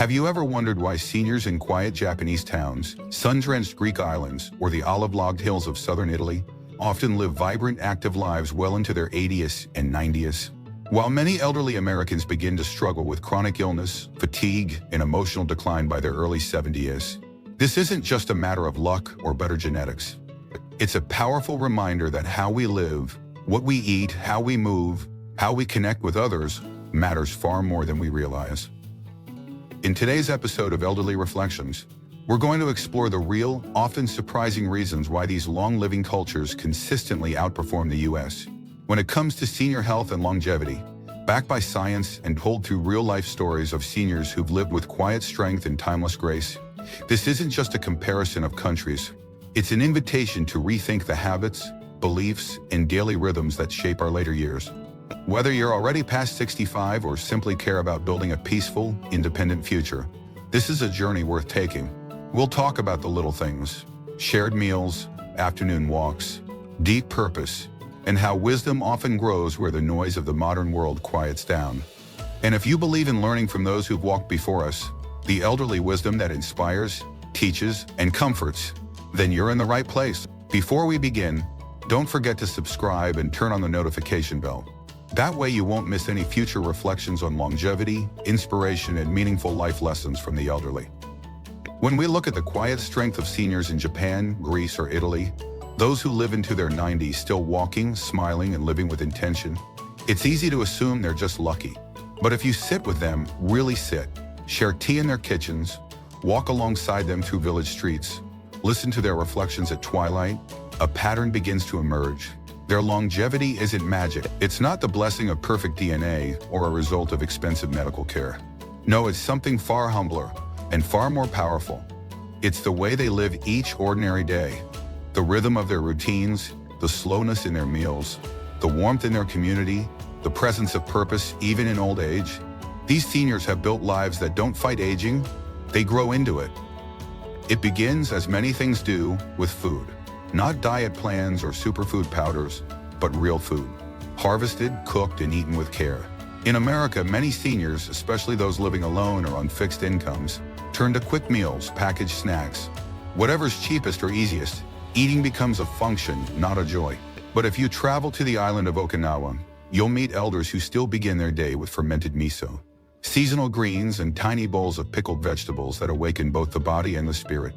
Have you ever wondered why seniors in quiet Japanese towns, sun-drenched Greek islands, or the olive-logged hills of southern Italy often live vibrant, active lives well into their 80s and 90s? While many elderly Americans begin to struggle with chronic illness, fatigue, and emotional decline by their early 70s, this isn't just a matter of luck or better genetics. It's a powerful reminder that how we live, what we eat, how we move, how we connect with others matters far more than we realize. In today's episode of Elderly Reflections, we're going to explore the real, often surprising reasons why these long-living cultures consistently outperform the U.S. when it comes to senior health and longevity, backed by science and told through real-life stories of seniors who've lived with quiet strength and timeless grace. This isn't just a comparison of countries. It's an invitation to rethink the habits, beliefs, and daily rhythms that shape our later years. Whether you're already past 65 or simply care about building a peaceful, independent future, this is a journey worth taking. We'll talk about the little things, shared meals, afternoon walks, deep purpose, and how wisdom often grows where the noise of the modern world quiets down. And if you believe in learning from those who've walked before us, the elderly wisdom that inspires, teaches, and comforts, then you're in the right place. Before we begin, don't forget to subscribe and turn on the notification bell. That way you won't miss any future reflections on longevity, inspiration, and meaningful life lessons from the elderly. When we look at the quiet strength of seniors in Japan, Greece, or Italy, those who live into their 90s still walking, smiling, and living with intention, it's easy to assume they're just lucky. But if you sit with them, really sit, share tea in their kitchens, walk alongside them through village streets, listen to their reflections at twilight, a pattern begins to emerge. Their longevity isn't magic. It's not the blessing of perfect DNA or a result of expensive medical care. No, it's something far humbler and far more powerful. It's the way they live each ordinary day, the rhythm of their routines, the slowness in their meals, the warmth in their community, the presence of purpose even in old age. These seniors have built lives that don't fight aging, they grow into it. It begins, as many things do, with food. Not diet plans or superfood powders, but real food. Harvested, cooked, and eaten with care. In America, many seniors, especially those living alone or on fixed incomes, turn to quick meals, packaged snacks. Whatever's cheapest or easiest, eating becomes a function, not a joy. But if you travel to the island of Okinawa, you'll meet elders who still begin their day with fermented miso, seasonal greens, and tiny bowls of pickled vegetables that awaken both the body and the spirit.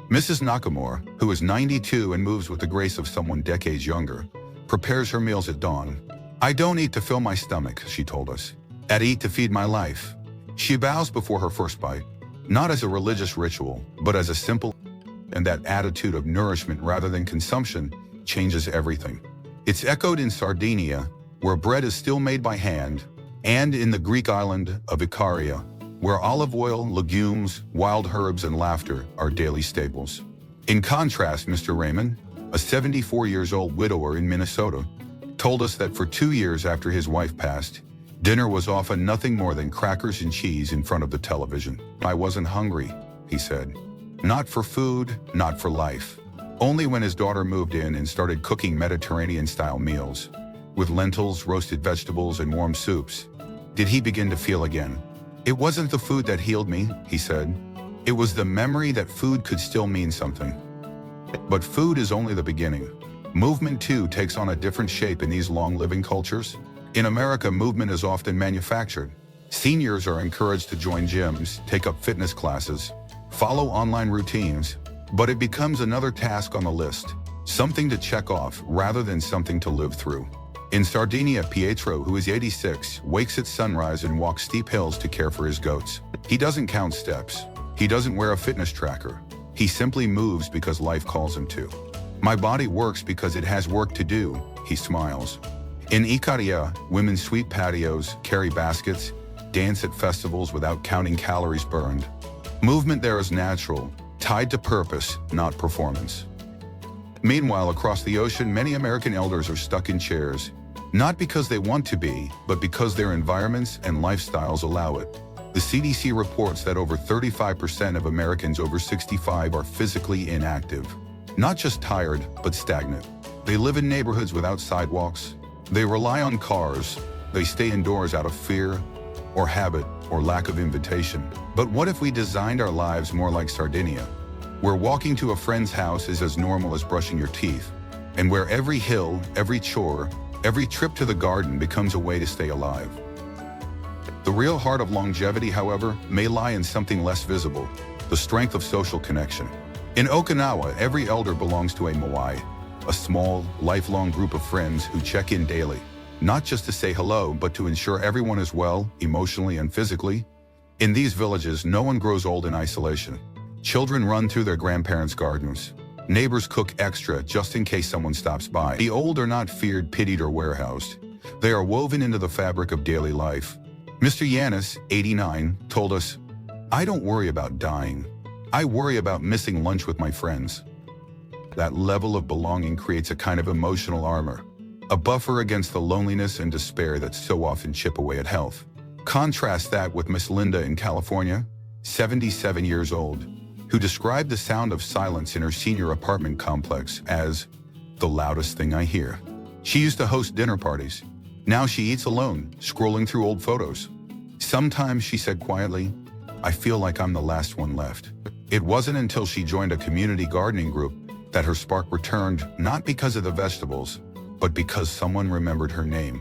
Mrs. Nakamura, who is 92 and moves with the grace of someone decades younger, prepares her meals at dawn. "I don't eat to fill my stomach," she told us. "I eat to feed my life." She bows before her first bite, not as a religious ritual, but as a simple, and that attitude of nourishment rather than consumption changes everything. It's echoed in Sardinia, where bread is still made by hand, and in the Greek island of Icaria, where olive oil, legumes, wild herbs, and laughter are daily staples. In contrast, Mr. Raymond, a 74-year-old widower in Minnesota, told us that for 2 years after his wife passed, dinner was often nothing more than crackers and cheese in front of the television. "I wasn't hungry," he said. Not for food, not for life. Only when his daughter moved in and started cooking Mediterranean-style meals, with lentils, roasted vegetables, and warm soups, did he begin to feel again. "It wasn't the food that healed me," he said. "It was the memory that food could still mean something." But food is only the beginning. Movement, too, takes on a different shape in these long-living cultures. In America, movement is often manufactured. Seniors are encouraged to join gyms, take up fitness classes, follow online routines, but it becomes another task on the list, something to check off rather than something to live through. In Sardinia, Pietro, who is 86, wakes at sunrise and walks steep hills to care for his goats. He doesn't count steps. He doesn't wear a fitness tracker. He simply moves because life calls him to. "My body works because it has work to do," he smiles. In Icaria, women sweep patios, carry baskets, dance at festivals without counting calories burned. Movement there is natural, tied to purpose, not performance. Meanwhile, across the ocean, many American elders are stuck in chairs, not because they want to be, but because their environments and lifestyles allow it. The CDC reports that over 35% of Americans over 65 are physically inactive. Not just tired, but stagnant. They live in neighborhoods without sidewalks. They rely on cars. They stay indoors out of fear. or habit, or lack of invitation. But what if we designed our lives more like Sardinia, where walking to a friend's house is as normal as brushing your teeth, and where every hill, every chore, every trip to the garden becomes a way to stay alive? The real heart of longevity, however, may lie in something less visible: the strength of social connection. In Okinawa, every elder belongs to a moai, a small, lifelong group of friends who check in daily, not just to say hello, but to ensure everyone is well, emotionally and physically. In these villages, no one grows old in isolation. Children run through their grandparents' gardens. Neighbors cook extra just in case someone stops by. The old are not feared, pitied, or warehoused. They are woven into the fabric of daily life. Mr. Yanis, 89, told us, "I don't worry about dying. I worry about missing lunch with my friends." That level of belonging creates a kind of emotional armor, a buffer against the loneliness and despair that so often chip away at health. Contrast that with Miss Linda in California, 77 years old, who described the sound of silence in her senior apartment complex as the loudest thing I hear. She used to host dinner parties. Now she eats alone, scrolling through old photos. Sometimes, she said quietly, "I feel like I'm the last one left." It wasn't until she joined a community gardening group that her spark returned, not because of the vegetables, but because someone remembered her name.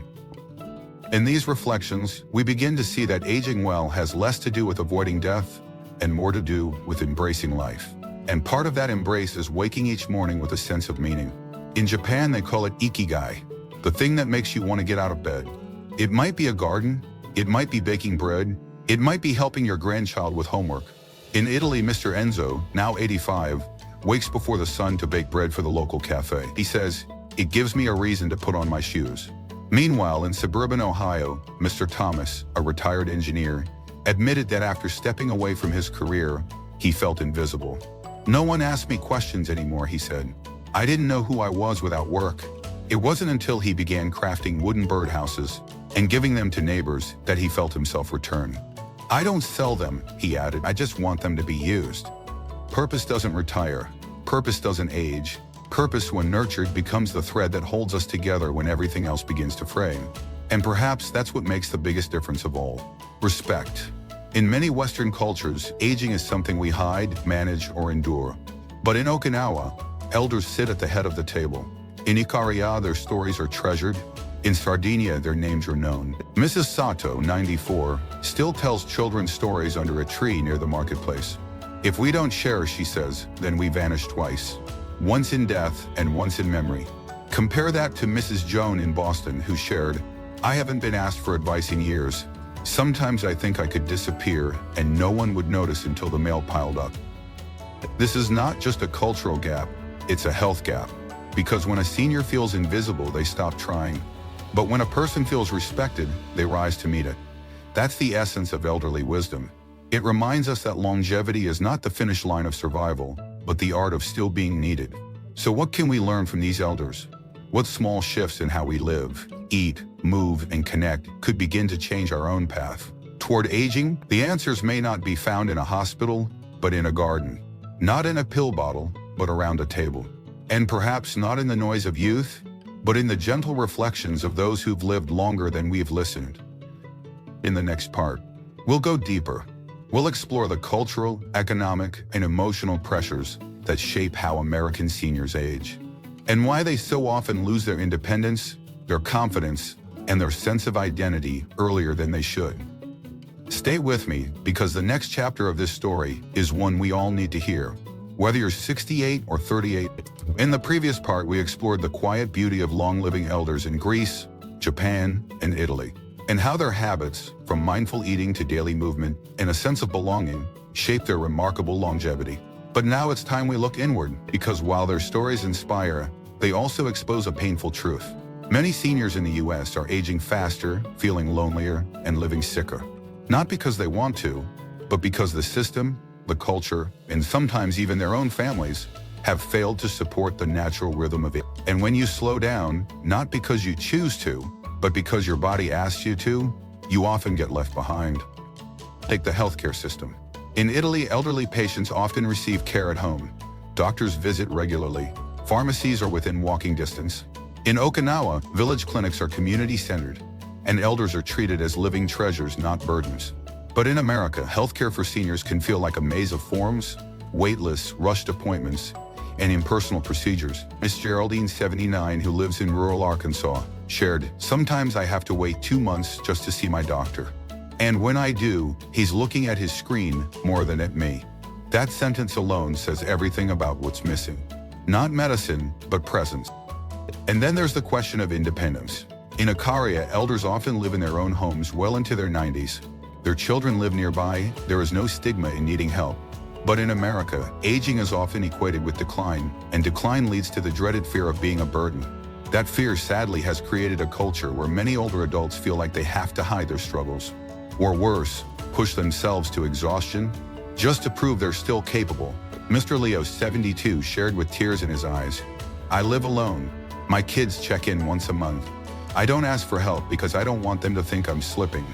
In these reflections, we begin to see that aging well has less to do with avoiding death and more to do with embracing life. And part of that embrace is waking each morning with a sense of meaning. In Japan, they call it ikigai, the thing that makes you want to get out of bed. It might be a garden, it might be baking bread, it might be helping your grandchild with homework. In Italy, Mr. Enzo, now 85, wakes before the sun to bake bread for the local cafe. He says, "It gives me a reason to put on my shoes." Meanwhile, in suburban Ohio, Mr. Thomas, a retired engineer, admitted that after stepping away from his career, he felt invisible. "No one asked me questions anymore," he said. "I didn't know who I was without work." It wasn't until he began crafting wooden birdhouses and giving them to neighbors that he felt himself return. "I don't sell them," he added. "I just want them to be used." Purpose doesn't retire. Purpose doesn't age. Purpose, when nurtured, becomes the thread that holds us together when everything else begins to fray. And perhaps that's what makes the biggest difference of all: respect. In many Western cultures, aging is something we hide, manage, or endure. But in Okinawa, elders sit at the head of the table. In Ikaria, their stories are treasured. In Sardinia, their names are known. Mrs. Sato, 94, still tells children stories under a tree near the marketplace. "If we don't share," she says, "then we vanish twice. Once in death and once in memory." Compare that to Mrs. Joan in Boston, who shared, "I haven't been asked for advice in years. Sometimes I think I could disappear and no one would notice until the mail piled up." This is not just a cultural gap, it's a health gap. Because when a senior feels invisible, they stop trying. But when a person feels respected, they rise to meet it. That's the essence of elderly wisdom. It reminds us that longevity is not the finish line of survival, but the art of still being needed. So what can we learn from these elders? What small shifts in how we live, eat, move, and connect could begin to change our own path toward aging? The answers may not be found in a hospital, but in a garden. Not in a pill bottle, but around a table. And perhaps not in the noise of youth, but in the gentle reflections of those who've lived longer than we've listened. In the next part, we'll go deeper. We'll explore the cultural, economic, and emotional pressures that shape how American seniors age, and why they so often lose their independence, their confidence, and their sense of identity earlier than they should. Stay with me, because the next chapter of this story is one we all need to hear, whether you're 68 or 38. In the previous part, we explored the quiet beauty of long-living elders in Greece, Japan, and Italy, and how their habits, from mindful eating to daily movement and a sense of belonging, shape their remarkable longevity. But now it's time we look inward, because while their stories inspire, they also expose a painful truth. Many seniors in the US are aging faster, feeling lonelier, and living sicker. Not because they want to, but because the system, the culture, and sometimes even their own families have failed to support the natural rhythm of it. And when you slow down, not because you choose to, but because your body asks you to, you often get left behind. Take the healthcare system. In Italy, elderly patients often receive care at home. Doctors visit regularly. Pharmacies are within walking distance. In Okinawa, village clinics are community-centered, and elders are treated as living treasures, not burdens. But in America, healthcare for seniors can feel like a maze of forms, wait lists, rushed appointments, and impersonal procedures. Miss Geraldine, 79, who lives in rural Arkansas, shared, "Sometimes I have to wait 2 months just to see my doctor. And when I do, he's looking at his screen more than at me." That sentence alone says everything about what's missing. Not medicine, but presence. And then there's the question of independence. In Ikaria, elders often live in their own homes well into their 90s. Their children live nearby. There is no stigma in needing help. But in America, aging is often equated with decline, and decline leads to the dreaded fear of being a burden. That fear sadly has created a culture where many older adults feel like they have to hide their struggles, or worse, push themselves to exhaustion just to prove they're still capable. Mr. Leo, 72, shared with tears in his eyes, "I live alone. My kids check in once a month. I don't ask for help because I don't want them to think I'm slipping."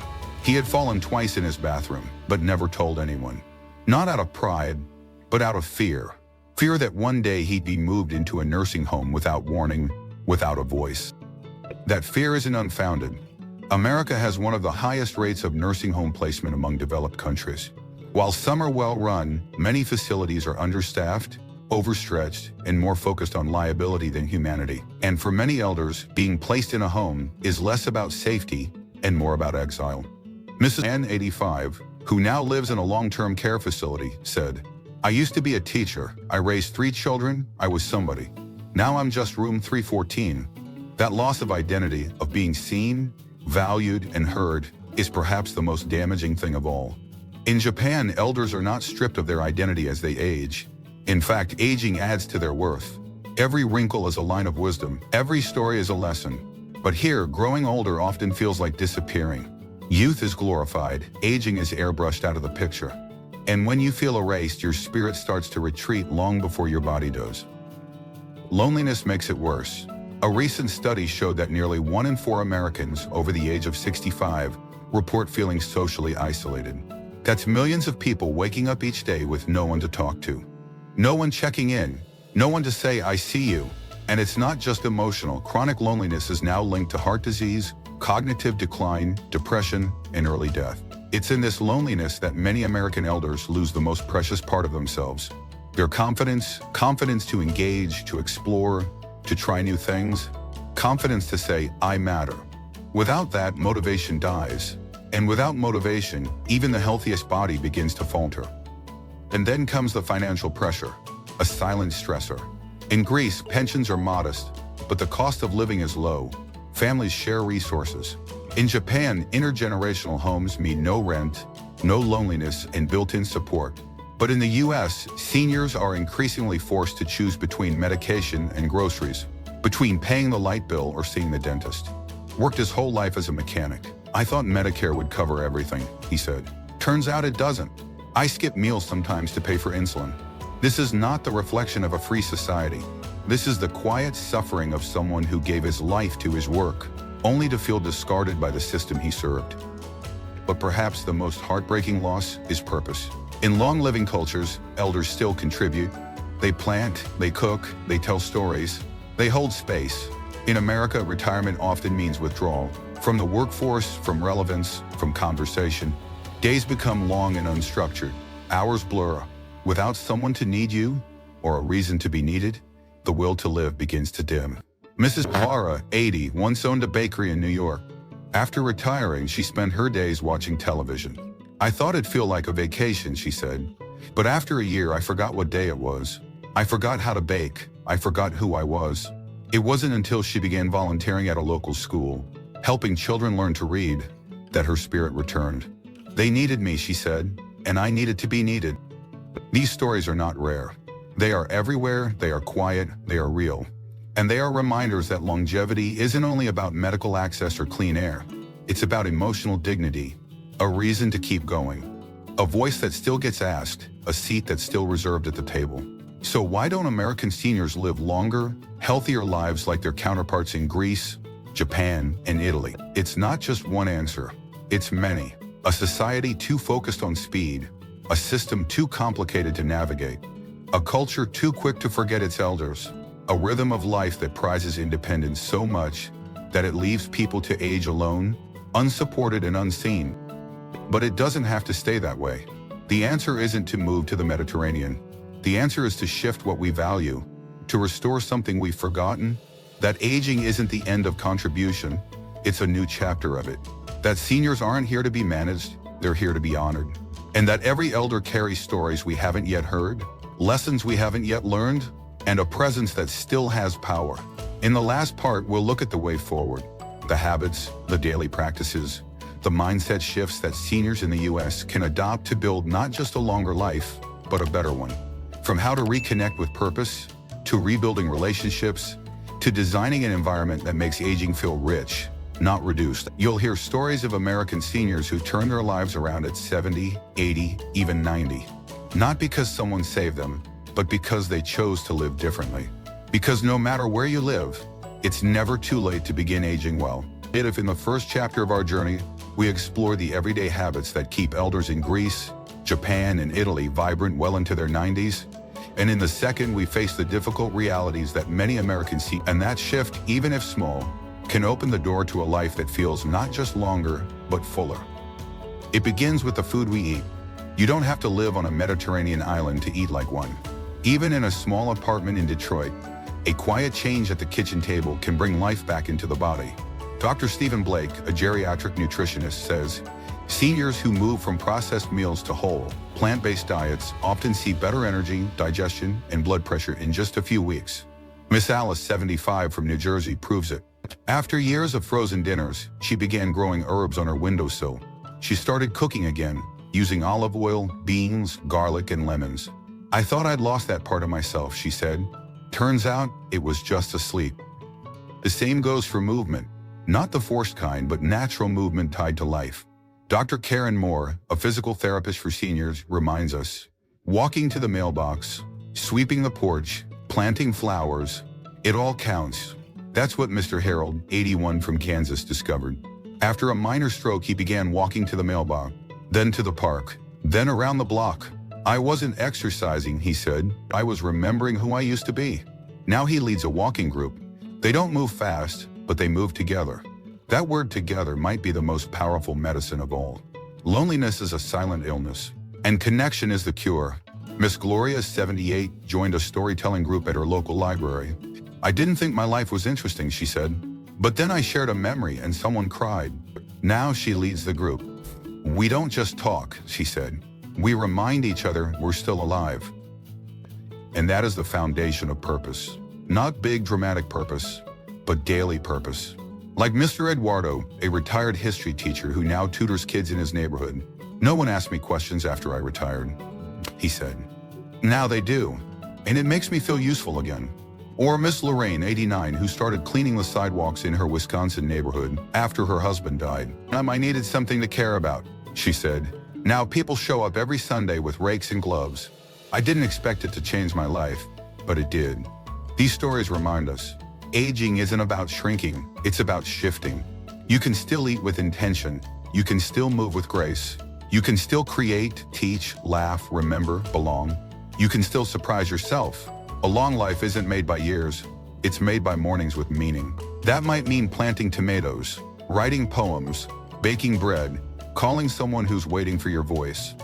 He had fallen twice in his bathroom, but never told anyone. Not out of pride, but out of fear. Fear that one day he'd be moved into a nursing home without warning, without a voice. That fear isn't unfounded. America has one of the highest rates of nursing home placement among developed countries. While some are well-run, many facilities are understaffed, overstretched, and more focused on liability than humanity. And for many elders, being placed in a home is less about safety and more about exile. Mrs. Ann, 85, who now lives in a long-term care facility, said, "I used to be a teacher. I raised 3 children. I was somebody. Now I'm just room 314. That loss of identity, of being seen, valued, and heard, is perhaps the most damaging thing of all." In Japan, elders are not stripped of their identity as they age. In fact, aging adds to their worth. Every wrinkle is a line of wisdom. Every story is a lesson. But here, growing older often feels like disappearing. Youth is glorified, aging is airbrushed out of the picture. And when you feel erased, your spirit starts to retreat long before your body does. Loneliness makes it worse. A recent study showed that nearly 1 in 4 Americans over the age of 65 report feeling socially isolated. That's millions of people waking up each day with no one to talk to. No one checking in, no one to say, "I see you." And it's not just emotional. Chronic loneliness is now linked to heart disease, cognitive decline, depression, and early death. It's in this loneliness that many American elders lose the most precious part of themselves. Their confidence to engage, to explore, to try new things, confidence to say, "I matter." Without that, motivation dies. And without motivation, even the healthiest body begins to falter. And then comes the financial pressure, a silent stressor. In Greece, pensions are modest, but the cost of living is low. Families share resources. In Japan, intergenerational homes mean no rent, no loneliness, and built-in support. But in the US, seniors are increasingly forced to choose between medication and groceries, between paying the light bill or seeing the dentist. Worked his whole life as a mechanic. "I thought Medicare would cover everything," he said. "Turns out it doesn't. I skip meals sometimes to pay for insulin." This is not the reflection of a free society. This is the quiet suffering of someone who gave his life to his work, only to feel discarded by the system he served. But perhaps the most heartbreaking loss is purpose. In long-living cultures, elders still contribute. They plant, they cook, they tell stories, they hold space. In America, retirement often means withdrawal. From the workforce, from relevance, from conversation. Days become long and unstructured. Hours blur. Without someone to need you, or a reason to be needed, the will to live begins to dim. Mrs. Parra, 80, once owned a bakery in New York. After retiring, she spent her days watching television. "I thought it'd feel like a vacation," she said. "But after a year, I forgot what day it was. I forgot how to bake. I forgot who I was." It wasn't until she began volunteering at a local school, helping children learn to read, that her spirit returned. "They needed me," she said, "and I needed to be needed." These stories are not rare. They are everywhere, they are quiet, they are real. And they are reminders that longevity isn't only about medical access or clean air. It's about emotional dignity, a reason to keep going, a voice that still gets asked, a seat that's still reserved at the table. So why don't American seniors live longer, healthier lives like their counterparts in Greece, Japan, and Italy? It's not just one answer. It's many. A society too focused on speed, a system too complicated to navigate, a culture too quick to forget its elders, a rhythm of life that prizes independence so much that it leaves people to age alone, unsupported and unseen. But it doesn't have to stay that way. The answer isn't to move to the Mediterranean. The answer is to shift what we value, to restore something we've forgotten, that aging isn't the end of contribution, it's a new chapter of it. That seniors aren't here to be managed, they're here to be honored. And that every elder carries stories we haven't yet heard, lessons we haven't yet learned, and a presence that still has power. In the last part, we'll look at the way forward, the habits, the daily practices, the mindset shifts that seniors in the U.S. can adopt to build not just a longer life, but a better one. From how to reconnect with purpose, to rebuilding relationships, to designing an environment that makes aging feel rich, not reduced. You'll hear stories of American seniors who turned their lives around at 70, 80, even 90. Not because someone saved them, but because they chose to live differently. Because no matter where you live, it's never too late to begin aging well. If in the first chapter of our journey, we explore the everyday habits that keep elders in Greece, Japan, and Italy vibrant well into their 90s, and in the second, we face the difficult realities that many Americans see, and that shift, even if small, can open the door to a life that feels not just longer, but fuller. It begins with the food we eat. You don't have to live on a Mediterranean island to eat like one. Even in a small apartment in Detroit, a quiet change at the kitchen table can bring life back into the body. Dr. Stephen Blake, a geriatric nutritionist, says, seniors who move from processed meals to whole, plant-based diets often see better energy, digestion, and blood pressure in just a few weeks. Miss Alice, 75, from New Jersey, proves it. After years of frozen dinners, she began growing herbs on her windowsill. She started cooking again, using olive oil, beans, garlic, and lemons. I thought I'd lost that part of myself, she said. Turns out, it was just asleep. The same goes for movement. Not the forced kind, but natural movement tied to life. Dr. Karen Moore, a physical therapist for seniors, reminds us, walking to the mailbox, sweeping the porch, planting flowers, it all counts. That's what Mr. Harold, 81, from Kansas, discovered. After a minor stroke, he began walking to the mailbox, then to the park, then around the block. I wasn't exercising, he said. I was remembering who I used to be. Now he leads a walking group. They don't move fast, but they move together. That word together might be the most powerful medicine of all. Loneliness is a silent illness, and connection is the cure. Miss Gloria, 78, joined a storytelling group at her local library. I didn't think my life was interesting, she said. But then I shared a memory and someone cried. Now she leads the group. We don't just talk, she said. We remind each other we're still alive. And that is the foundation of purpose. Not big dramatic purpose, but daily purpose. Like Mr. Eduardo, a retired history teacher who now tutors kids in his neighborhood. No one asked me questions after I retired, he said. Now they do, and it makes me feel useful again. Or Miss Lorraine, 89, who started cleaning the sidewalks in her Wisconsin neighborhood after her husband died. I needed something to care about, she said. Now people show up every Sunday with rakes and gloves. I didn't expect it to change my life, but it did. These stories remind us, aging isn't about shrinking, it's about shifting. You can still eat with intention. You can still move with grace. You can still create, teach, laugh, remember, belong. You can still surprise yourself. A long life isn't made by years, it's made by mornings with meaning. That might mean planting tomatoes, writing poems, baking bread, calling someone who's waiting for your voice.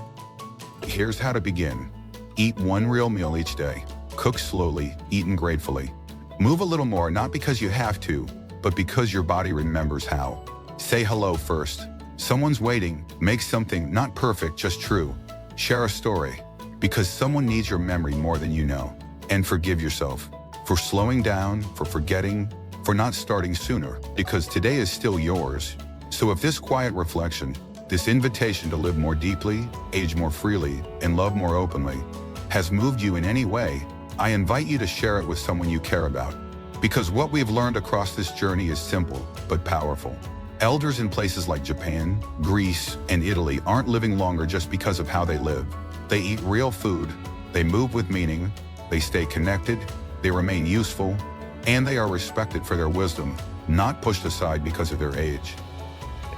Here's how to begin. Eat one real meal each day. Cook slowly, eaten gratefully. Move a little more, not because you have to, but because your body remembers how. Say hello first. Someone's waiting. Make something not perfect, just true. Share a story, because someone needs your memory more than you know. And forgive yourself for slowing down, for forgetting, for not starting sooner, because today is still yours. So if this quiet reflection, this invitation to live more deeply, age more freely, and love more openly, has moved you in any way, I invite you to share it with someone you care about. Because what we've learned across this journey is simple, but powerful. Elders in places like Japan, Greece, and Italy aren't living longer just because of how they live. They eat real food, they move with meaning, they stay connected, they remain useful, and they are respected for their wisdom, not pushed aside because of their age.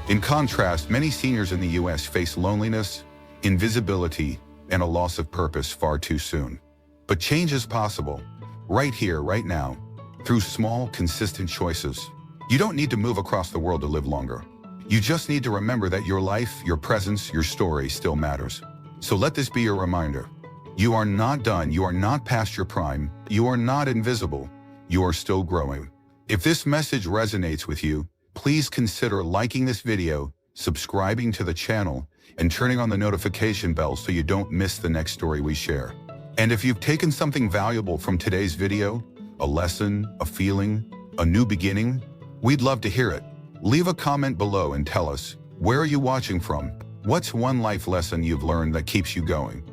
In contrast, many seniors in the U.S. face loneliness, invisibility, and a loss of purpose far too soon. But change is possible, right here, right now, through small, consistent choices. You don't need to move across the world to live longer. You just need to remember that your life, your presence, your story still matters. So let this be your reminder. You are not done. You are not past your prime. You are not invisible. You are still growing. If this message resonates with you, please consider liking this video, subscribing to the channel, and turning on the notification bell so you don't miss the next story we share. And if you've taken something valuable from today's video, a lesson, a feeling, a new beginning, we'd love to hear it. Leave a comment below and tell us, where are you watching from? What's one life lesson you've learned that keeps you going?